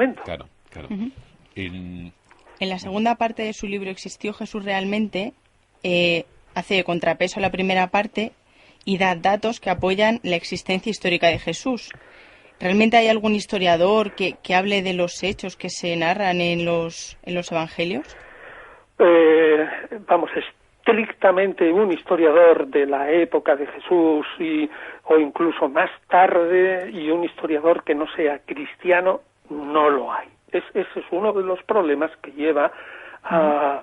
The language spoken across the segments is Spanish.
momento. Claro, claro. Uh-huh. En la segunda parte de su libro ¿Existió Jesús realmente? Hace contrapeso a la primera parte y da datos que apoyan la existencia histórica de Jesús. ¿Realmente hay algún historiador que hable de los hechos que se narran en los evangelios? Vamos, estrictamente un historiador de la época de Jesús o incluso más tarde, y un historiador que no sea cristiano, no lo hay. Ese es uno de los problemas que lleva a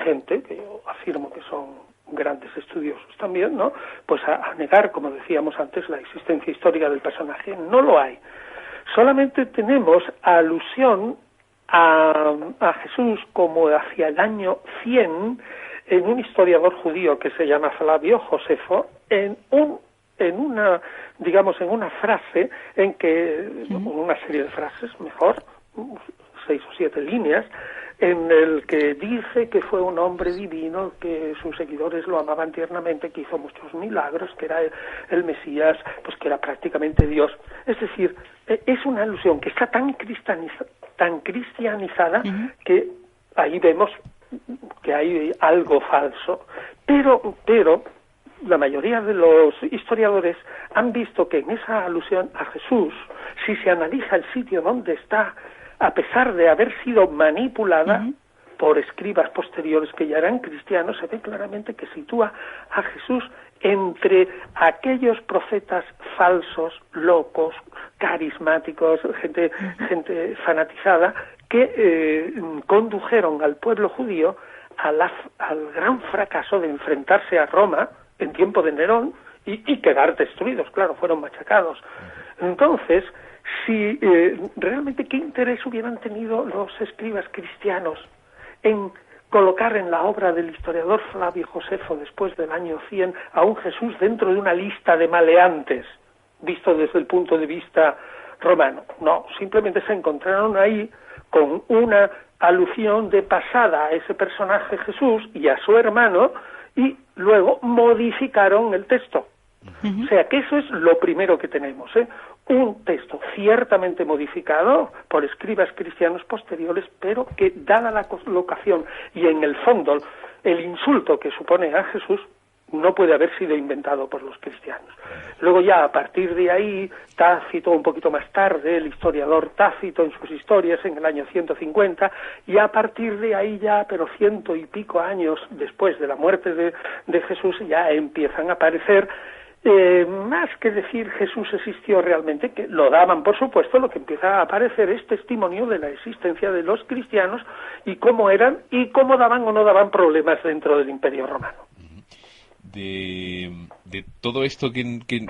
gente, que yo afirmo que son grandes estudiosos también, ¿no?, pues a negar, como decíamos antes, la existencia histórica del personaje. No lo hay. Solamente tenemos alusión a Jesús como hacia el año 100 en un historiador judío que se llama Flavio Josefo, en una frase en que, una serie de frases, mejor, 6 o 7 líneas, en el que dice que fue un hombre divino, que sus seguidores lo amaban tiernamente, que hizo muchos milagros, que era el Mesías, pues que era prácticamente Dios. Es decir, es una alusión que está tan cristianizada que ahí vemos que hay algo falso, pero la mayoría de los historiadores han visto que en esa alusión a Jesús, si se analiza el sitio donde está, a pesar de haber sido manipulada por escribas posteriores que ya eran cristianos, se ve claramente que sitúa a Jesús entre aquellos profetas falsos, locos, carismáticos, gente fanatizada, que condujeron al pueblo judío al gran fracaso de enfrentarse a Roma en tiempo de Nerón y quedar destruidos, claro, fueron machacados. Entonces, si realmente qué interés hubieran tenido los escribas cristianos en colocar en la obra del historiador Flavio Josefo después del año 100 a un Jesús dentro de una lista de maleantes, visto desde el punto de vista romano. No, simplemente se encontraron ahí con una alusión de pasada a ese personaje Jesús y a su hermano, y luego modificaron el texto. O sea que eso es lo primero que tenemos, un texto ciertamente modificado por escribas cristianos posteriores, pero que, dada la colocación y en el fondo el insulto que supone a Jesús, no puede haber sido inventado por los cristianos. Luego ya a partir de ahí, Tácito, un poquito más tarde, el historiador Tácito en sus historias en el año 150, y a partir de ahí ya, pero 100 y pico años después de la muerte de Jesús, ya empiezan a aparecer más que decir Jesús existió realmente, que lo daban por supuesto, lo que empieza a aparecer es testimonio de la existencia de los cristianos y cómo eran y cómo daban o no daban problemas dentro del Imperio Romano. De todo esto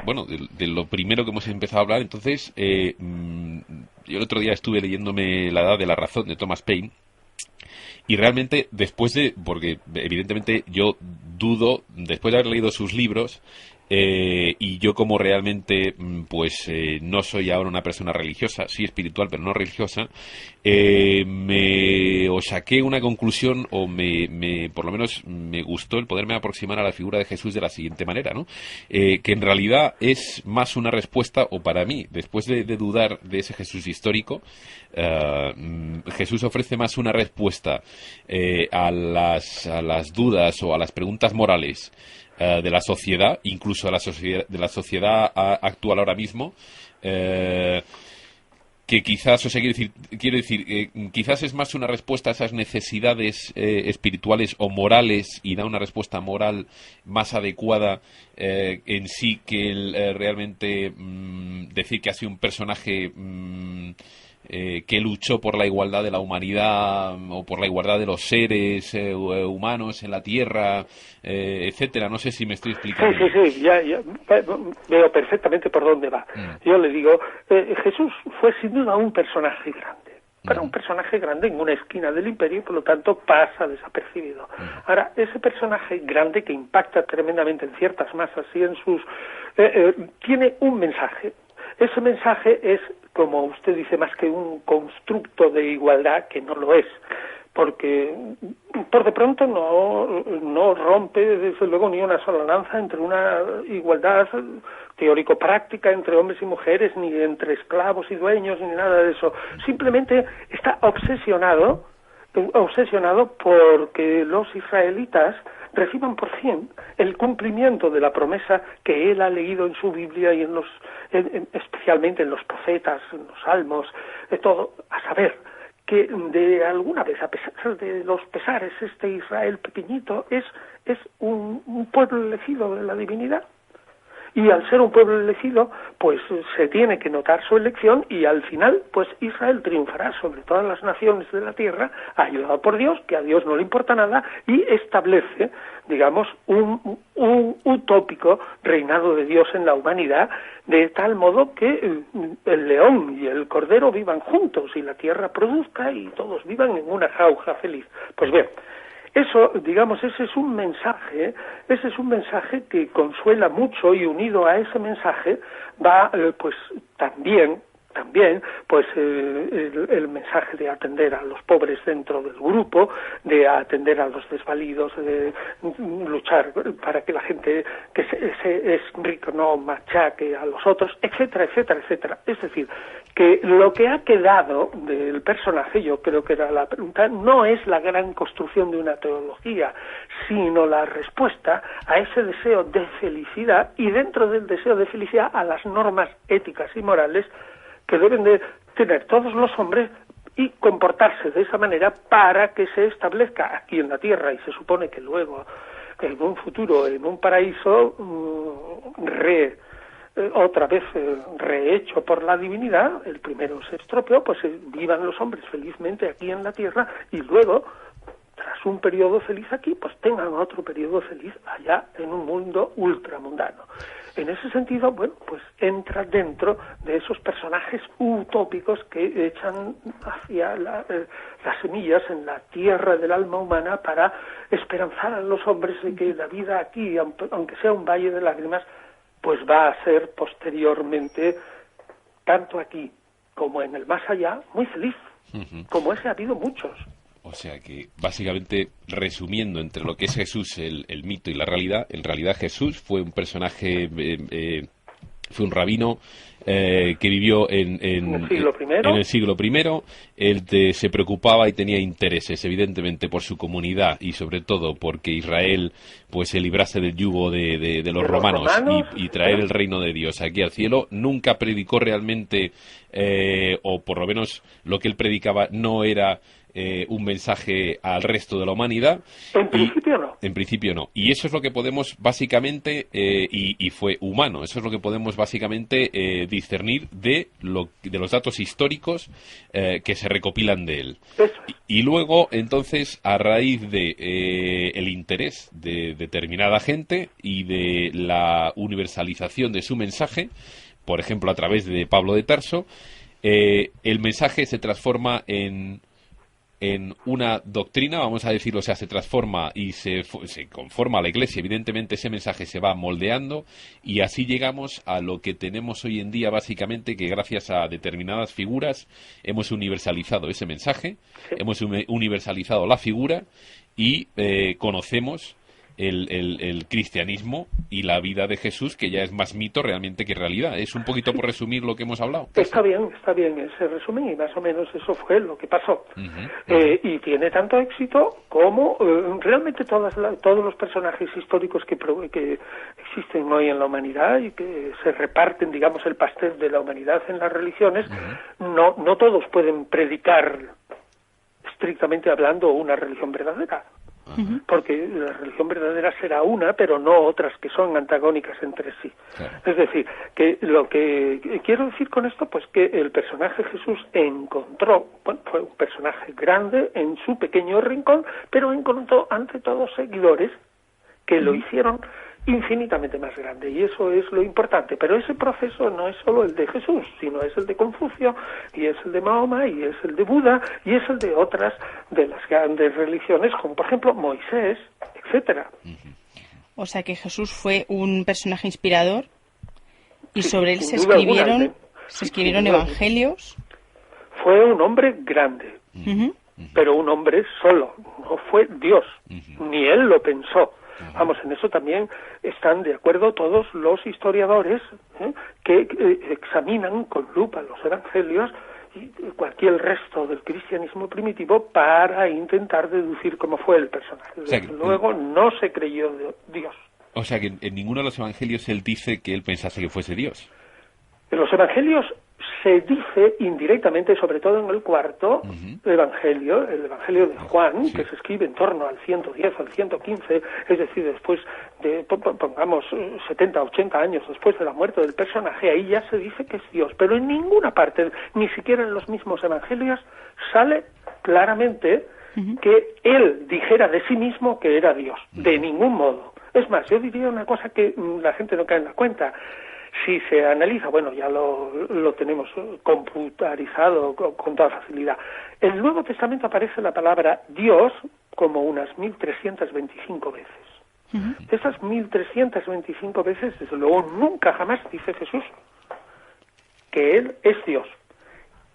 bueno, de lo primero que hemos empezado a hablar, entonces yo el otro día estuve leyéndome La Edad de la Razón de Thomas Paine, y realmente porque evidentemente yo dudo, después de haber leído sus libros, y yo como realmente no soy ahora una persona religiosa, sí espiritual pero no religiosa, os saqué una conclusión, o por lo menos me gustó el poderme aproximar a la figura de Jesús de la siguiente manera, ¿no? Que en realidad es más una respuesta, o para mí, después de dudar de ese Jesús histórico, Jesús ofrece más una respuesta a las dudas o a las preguntas morales de la sociedad, incluso de la sociedad actual ahora mismo, que quizás, quiero decir, quizás es más una respuesta a esas necesidades espirituales o morales, y da una respuesta moral más adecuada en sí que realmente decir que ha sido un personaje que luchó por la igualdad de la humanidad o por la igualdad de los seres humanos en la tierra, etcétera. No sé si me estoy explicando. Sí, ya veo perfectamente por dónde va. Yo le digo, Jesús fue sin duda un personaje grande, pero un personaje grande en una esquina del imperio, y por lo tanto pasa desapercibido. Ahora, ese personaje grande que impacta tremendamente en ciertas masas y en sus tiene un mensaje. Ese mensaje es, como usted dice, más que un constructo de igualdad, que no lo es, porque por de pronto no rompe desde luego ni una sola lanza entre una igualdad teórico-práctica entre hombres y mujeres, ni entre esclavos y dueños, ni nada de eso. Simplemente está obsesionado porque los israelitas reciban por fin el cumplimiento de la promesa que él ha leído en su Biblia y especialmente en los profetas, en los salmos, de todo, a saber que de alguna vez, a pesar de los pesares, este Israel pequeñito es un pueblo elegido de la divinidad. Y al ser un pueblo elegido, pues se tiene que notar su elección y al final, pues Israel triunfará sobre todas las naciones de la tierra, ayudado por Dios, que a Dios no le importa nada, y establece, digamos, un utópico reinado de Dios en la humanidad, de tal modo que el león y el cordero vivan juntos y la tierra produzca y todos vivan en una jauja feliz. Pues bien, eso, digamos, ese es un mensaje que consuela mucho, y unido a ese mensaje va, pues también, pues el mensaje de atender a los pobres dentro del grupo, de atender a los desvalidos, de luchar para que la gente que es rico no machaque a los otros, etcétera, etcétera, etcétera. Es decir, que lo que ha quedado del personaje, yo creo que era la pregunta, no es la gran construcción de una teología, sino la respuesta a ese deseo de felicidad, y dentro del deseo de felicidad a las normas éticas y morales que deben de tener todos los hombres y comportarse de esa manera para que se establezca aquí en la tierra, y se supone que luego en un futuro, en un paraíso otra vez rehecho por la divinidad. El primero se estropeó, pues vivan los hombres felizmente aquí en la tierra, y luego, tras un periodo feliz aquí, pues tengan otro periodo feliz allá en un mundo ultramundano. En ese sentido, bueno, pues entra dentro de esos personajes utópicos que echan hacia las semillas en la tierra del alma humana para esperanzar a los hombres de que la vida aquí, aunque sea un valle de lágrimas, pues va a ser posteriormente, tanto aquí como en el más allá, muy feliz. Como ese ha habido muchos. O sea que, básicamente, resumiendo entre lo que es Jesús, el mito y la realidad, en realidad Jesús fue un personaje, fue un rabino que vivió en el siglo I. Él se preocupaba y tenía intereses, evidentemente, por su comunidad y, sobre todo, porque Israel pues se librase del yugo de los romanos y traer el reino de Dios aquí al cielo. Nunca predicó realmente, o por lo menos lo que él predicaba no era un mensaje al resto de la humanidad. En principio no. En principio no. Y eso es lo que podemos básicamente, y fue humano, eso es lo que podemos básicamente discernir de los datos históricos que se recopilan de él. Y luego, entonces, a raíz de el interés de determinada gente y de la universalización de su mensaje, por ejemplo, a través de Pablo de Tarso, el mensaje se transforma en una doctrina, vamos a decirlo, o sea, se transforma y se conforma a la Iglesia. Evidentemente ese mensaje se va moldeando y así llegamos a lo que tenemos hoy en día, básicamente, que gracias a determinadas figuras hemos universalizado ese mensaje, hemos universalizado la figura y conocemos el cristianismo y la vida de Jesús, que ya es más mito realmente que realidad. Es un poquito por resumir lo que hemos hablado. Está bien ese resumen, y más o menos eso fue lo que pasó. Y tiene tanto éxito como realmente todos los personajes históricos que existen hoy en la humanidad y que se reparten, digamos, el pastel de la humanidad en las religiones. No todos pueden predicar, estrictamente hablando, una religión verdadera. Porque la religión verdadera será una, pero no otras que son antagónicas entre sí. Claro. Es decir, que lo que quiero decir con esto, pues que el personaje Jesús encontró, fue un personaje grande en su pequeño rincón, pero encontró ante todo seguidores que lo hicieron infinitamente más grande, y eso es lo importante. Pero ese proceso no es solo el de Jesús, sino es el de Confucio, y es el de Mahoma, y es el de Buda, y es el de otras de las grandes religiones, como por ejemplo Moisés, etcétera. O sea que Jesús fue un personaje inspirador, y sobre él se escribieron evangelios. Fue un hombre grande, pero un hombre solo, no fue Dios, ni él lo pensó. Vamos, en eso también están de acuerdo todos los historiadores que examinan con lupa los evangelios y cualquier resto del cristianismo primitivo para intentar deducir cómo fue el personaje. O sea, Desde luego no se creyó de Dios. O sea que en ninguno de los evangelios él dice que él pensase que fuese Dios. En los evangelios se dice indirectamente, sobre todo en el cuarto evangelio, el evangelio de Juan, que se escribe en torno al 110, al 115, es decir, después de, pongamos, 70, 80 años después de la muerte del personaje, ahí ya se dice que es Dios, pero en ninguna parte, ni siquiera en los mismos evangelios, sale claramente que él dijera de sí mismo que era Dios, de ningún modo. Es más, yo diría una cosa que la gente no cae en la cuenta. Si se analiza, bueno, ya lo tenemos computarizado con toda facilidad. En el Nuevo Testamento aparece la palabra Dios como unas 1325 veces. De esas 1325 veces, desde luego, nunca jamás dice Jesús que Él es Dios.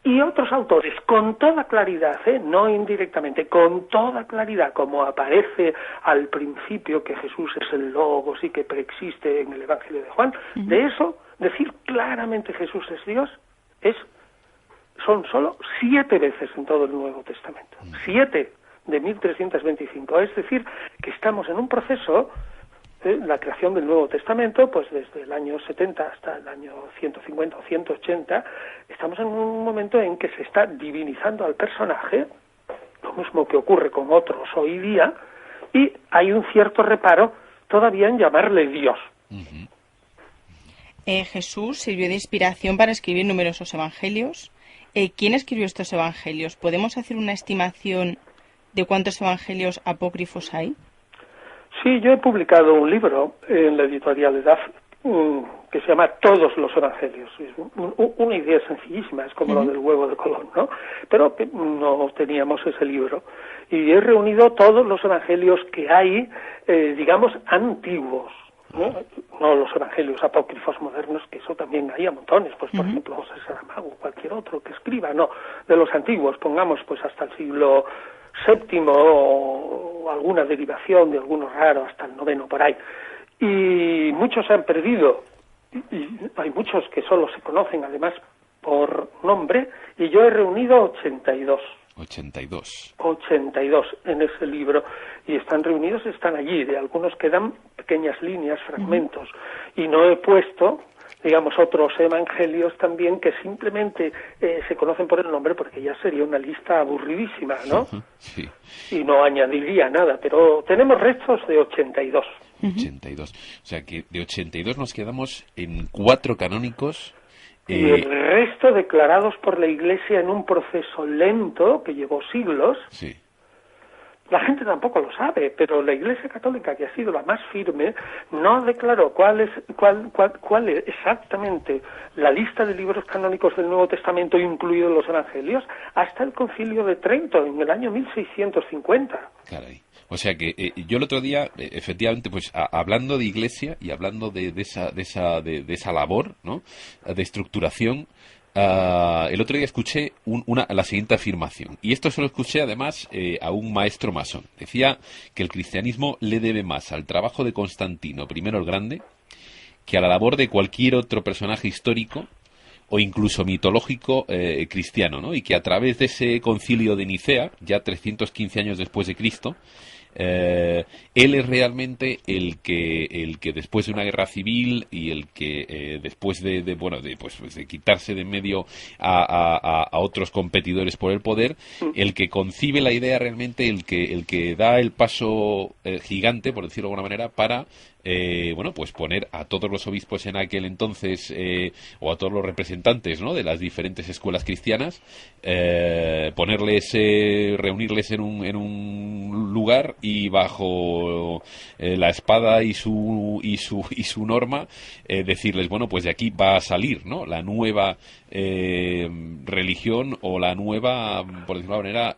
Y otros autores, con toda claridad, no indirectamente, con toda claridad, como aparece al principio que Jesús es el Logos y que preexiste en el Evangelio de Juan, de eso, decir claramente Jesús es Dios, son solo 7 veces en todo el Nuevo Testamento. 7 de 1325. Es decir, que estamos en un proceso, la creación del Nuevo Testamento, pues desde el año 70 hasta el año 150 o 180, estamos en un momento en que se está divinizando al personaje, lo mismo que ocurre con otros hoy día, y hay un cierto reparo todavía en llamarle Dios. Jesús sirvió de inspiración para escribir numerosos evangelios. ¿Quién escribió estos evangelios? ¿Podemos hacer una estimación de cuántos evangelios apócrifos hay? Sí, yo he publicado un libro en la editorial de DAF que se llama Todos los Evangelios. Es una idea sencillísima, es como lo del huevo de Colón, ¿no? Pero no teníamos ese libro. Y he reunido todos los evangelios que hay, digamos, antiguos, no los evangelios apócrifos modernos, que eso también hay a montones, pues por ejemplo José Saramago, cualquier otro que escriba, no, de los antiguos, pongamos pues hasta el siglo VII o alguna derivación de alguno raro hasta el IX por ahí, y muchos se han perdido, y hay muchos que solo se conocen además por nombre, y yo he reunido 82 en ese libro, y están reunidos, están allí, de algunos quedan pequeñas líneas, fragmentos, y no he puesto, digamos, otros evangelios también que simplemente se conocen por el nombre, porque ya sería una lista aburridísima, ¿no? Sí. Y no añadiría nada, pero tenemos restos de 82. 82. O sea que de 82 nos quedamos en 4 canónicos. Y el resto declarados por la Iglesia en un proceso lento que llevó siglos. Sí. La gente tampoco lo sabe, pero la Iglesia Católica, que ha sido la más firme, no declaró cuál es exactamente la lista de libros canónicos del Nuevo Testamento, incluidos los Evangelios, hasta el Concilio de Trento, en el año 1650. Caray. O sea que yo el otro día, efectivamente, pues hablando de Iglesia y hablando de esa labor, ¿no?, de estructuración, el otro día escuché la siguiente afirmación, y esto se lo escuché además a un maestro masón. Decía que el cristianismo le debe más al trabajo de Constantino I el Grande que a la labor de cualquier otro personaje histórico o incluso mitológico cristiano, ¿no? Y que a través de ese concilio de Nicea, ya 315 años después de Cristo, él es realmente el que después de una guerra civil y el que después de quitarse de en medio a otros competidores por el poder, el que concibe la idea realmente, el que da el paso gigante, por decirlo de alguna manera, para pues poner a todos los obispos en aquel entonces o a todos los representantes, ¿no?, de las diferentes escuelas cristianas, reunirles en un lugar y bajo la espada y su norma decirles, bueno, pues de aquí va a salir, ¿no?, la nueva religión o la nueva, por decirlo de alguna manera,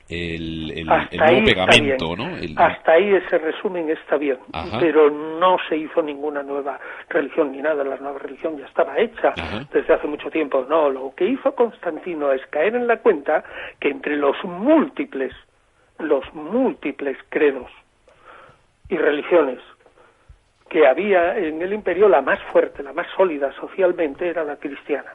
el nuevo pegamento, ¿no? Hasta ahí ese resumen está bien. Ajá. Pero no se hizo ninguna nueva religión ni nada, la nueva religión ya estaba hecha. Ajá. Desde hace mucho tiempo. No, lo que hizo Constantino es caer en la cuenta que entre los múltiples credos y religiones que había en el imperio, la más fuerte, la más sólida socialmente, era la cristiana.